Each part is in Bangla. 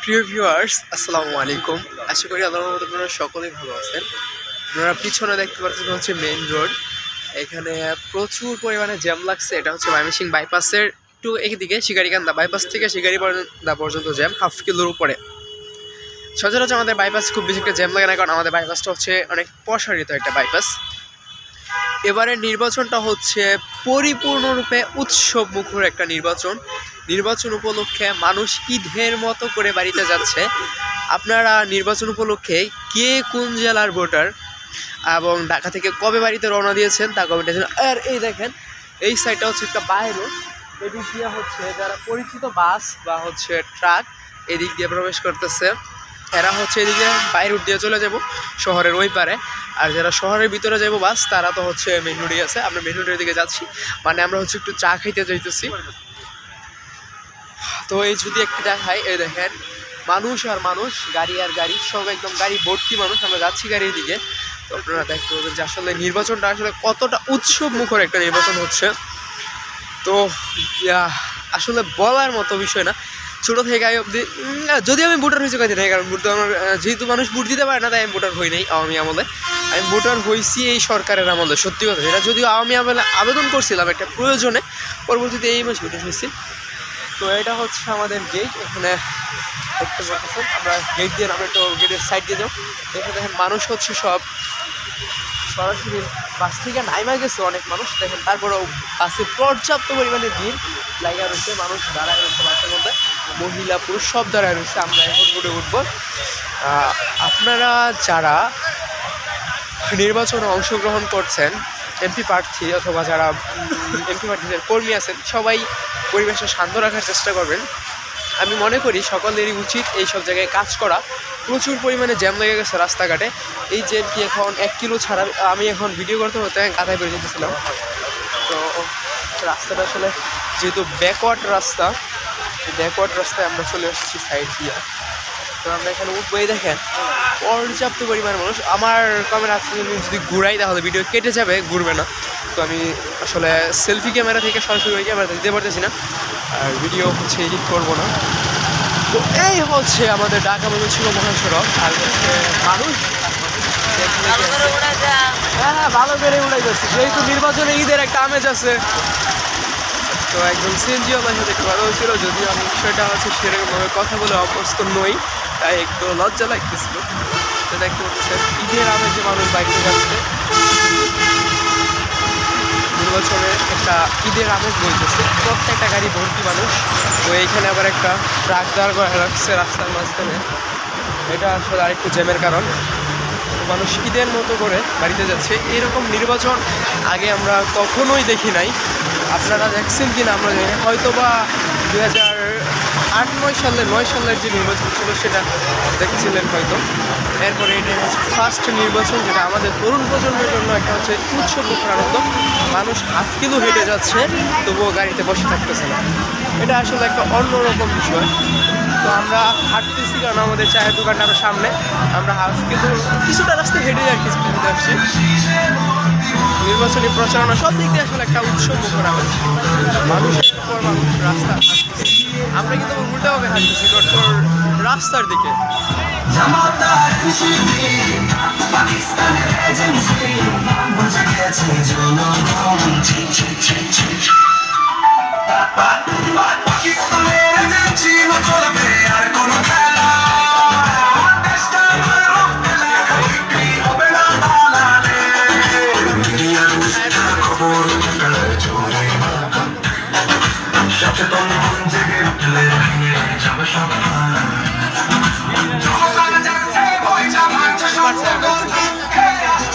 প্রিয় ভিউয়ার্স, আসসালামু আলাইকুম। আশা করি আল্লাহর মতো আপনারা সকলেই ভালো আছেন। আপনারা পিছনে দেখতে পাচ্ছেন হচ্ছে মেইন রোড। এখানে প্রচুর পরিমাণে জ্যাম লাগছে। এটা হচ্ছে ময়মনসিংহ বাইপাসের একটু একদিকে শিকারিকান্দা বাইপাস থেকে শিকারিকান্দা পর্যন্ত জ্যাম, হাফ কিলোর উপরে। সচরাচর আমাদের বাইপাস খুব বেশি একটা জ্যাম লাগে না, কারণ আমাদের বাইপাসটা হচ্ছে অনেক প্রসারিত একটা বাইপাস। এবারের নির্বাচনটা হচ্ছে পরিপূর্ণরূপে উৎসব মুখর একটা নির্বাচন উপলক্ষে মানুষ ঈদের মতো করে বাড়িতে যাচ্ছে। আপনারা নির্বাচন উপলক্ষে কে কোন জেলার ভোটার এবং ঢাকা থেকে কবে বাড়িতে রওনা দিয়েছেন তা কমেন্টে জানান। আর এই দেখেন, এই সাইডটা হচ্ছে একটা বাইরে, এদিক দিয়ে হচ্ছে যারা পরিচিত বাস বা হচ্ছে ট্রাক এদিক দিয়ে প্রবেশ করতেছে। এরা হচ্ছে এদিকে বাইরে রুট দিয়ে চলে যাব শহরের ওই পারে, আর যারা শহরের ভিতরে যাবো বাস তারা তো হচ্ছে মেইন রোডে আছে। আমরা মেইন রোডের দিকে যাচ্ছি, মানে আমরা হচ্ছে একটু চা খাইতে যাইতেছি। তো এই যদি একটু দেখাই, এই দেখেন মানুষ আর মানুষ, গাড়ি আর গাড়ি, সব একদম গাড়ি ভর্তি মানুষ। আমরা যাচ্ছি গাড়ির দিকে। তো আপনারা দেখতে পাবেন যে আসলে নির্বাচনটা আসলে কতটা উৎসব মুখর একটা নির্বাচন হচ্ছে। তো আসলে বলার মতো বিষয় না। ছোটো থেকে আগে অবধি যদি আমি ভোটার হয়েছি কাজে নাই, কারণ ভোট আমার যেহেতু মানুষ ভোট দিতে পারে না, তাই আমি ভোটার হই নাই আওয়ামী আমলে। আমি ভোটার হয়েছি এই সরকারের আমলে, সত্যি কথা। এটা যদিও আওয়ামী আমলে আবেদন করছিলাম একটা প্রয়োজনে, পরবর্তীতে এই মাসে ভোটার হয়েছি। তো এটা হচ্ছে আমাদের গেট। এখানে দেখতে পাচ্ছেন, আমরা গেট দিয়ে আমরা একটু গেটের সাইড দিয়ে যাও। এখানে দেখেন মানুষ হচ্ছে সব সরাসরি বাস থেকে নাইমা গেছে অনেক মানুষ। দেখেন তারপরেও বাসে পর্যাপ্ত পরিমাণে ভিড় লাগা রয়েছে, মানুষ দাঁড়ায় রয়েছে বাসের মধ্যে, মহিলা পুরুষ সব দাঁড়ায় রয়েছে। আমরা এখন ঘুরে উঠবো। আপনারা যারা নির্বাচনে অংশগ্রহণ করছেন, এমপি প্রার্থী অথবা যারা এমপি প্রার্থীদের কর্মী আছেন, সবাই পরিবেশটা শান্ত রাখার চেষ্টা করবেন। আমি মনে করি সকলেরই উচিত এই সব জায়গায় কাজ করা। প্রচুর পরিমাণে জ্যাম লেগে গেছে রাস্তাঘাটে। এই জ্যামটি এখন 1 কিলো ছাড়া, আমি এখন ভিডিও করতে হতে কাঁথায় বেরিয়ে যেতেছিলাম। তো রাস্তাটা আসলে যেহেতু ব্যাকওয়ার্ড রাস্তা, এই ব্যাকওয়ার্ড রাস্তায় আমরা চলে এসেছি সাইড দিয়ে। তো আমরা এখানে উঠবোই, দেখেন পর্যাপ্ত পরিমাণ মানুষ। আমার কমেন্ট আসছে যদি ঘুরাই তাহলে ভিডিও কেটে যাবে, ঘুরবে না। তো আমি আসলে সেলফি ক্যামেরা থেকে সরাসরি ওই ক্যামেরাতে দিতে পারতেছি না, আর ভিডিও হচ্ছে এডিট করবো না। তো এই হচ্ছে আমাদের ঢাকা ময়মনসিংহ মহাসড়ক। আর হচ্ছে মানুষ হ্যাঁ ভালো করে উড়াই যাচ্ছে, যেহেতু নির্বাচনে ঈদের একটা আমেজ আছে। তো একদম সিএনজি আমার সাথে একটু ভালো হয়েছিল, যদিও আমি বিষয়টা হচ্ছে সেরকমভাবে কথা বলে অভ্যস্ত নই, তাই একটু লজ্জা লাগতেছিল। তো দেখতে পাচ্ছেন ঈদের আমেজে মানুষ বাইরে যাচ্ছে, নির্বাচনের একটা ঈদের আমেজ বলতেছে। প্রত্যেকটা গাড়ি ভর্তি মানুষ। তো এইখানে আবার একটা ট্রাক দাঁড় করা রাখছে রাস্তার মাঝখানে, এটা আসলে আরেকটু জ্যামের কারণ। মানুষ ঈদের মতো করে বাড়িতে যাচ্ছে। এরকম নির্বাচন আগে আমরা কখনোই দেখি নাই। আপনারা দেখছেন কি না আমরা জানি, হয়তো বা 2008-9 সালের যে নির্বাচন ছিল সেটা দেখছিলেন হয়তো। এরপরে এটা হচ্ছে ফার্স্ট নির্বাচন, যেটা আমাদের তরুণ প্রজন্মের জন্য একটা হচ্ছে উৎসবমুখর আনন্দ। মানুষ হাফ কিলো হেঁটে যাচ্ছে, তবুও গাড়িতে বসে থাকতেছে না। এটা আসলে একটা অন্যরকম বিষয়। তো আমরা হাঁটতেছি, কারণ আমাদের চায়ের দোকানটা আরও সামনে। আমরা হাফ কিলো কিছুটা রাস্তা হেঁটে আর কিছু আসছি। নির্বাচনী প্রচারণা সব দিক দিয়ে আসলে একটা উৎসব মুখর আমেজ। মানুষের পর মানুষ রাস্তা হাঁটতেছে, আমরা কিন্তু উল্টাভাবে হাঁটতেছি রাস্তার দিকে।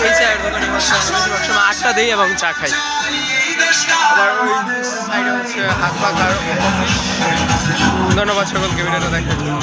এই চায়ের দোকানে বেশিরভাগ সময় আটটা দিই এবং চা খাই। আবার ওই সাইডে হচ্ছে হাত পাখার অফিস। ধন্যবাদ সকলকে ভিডিওটা দেখার জন্য।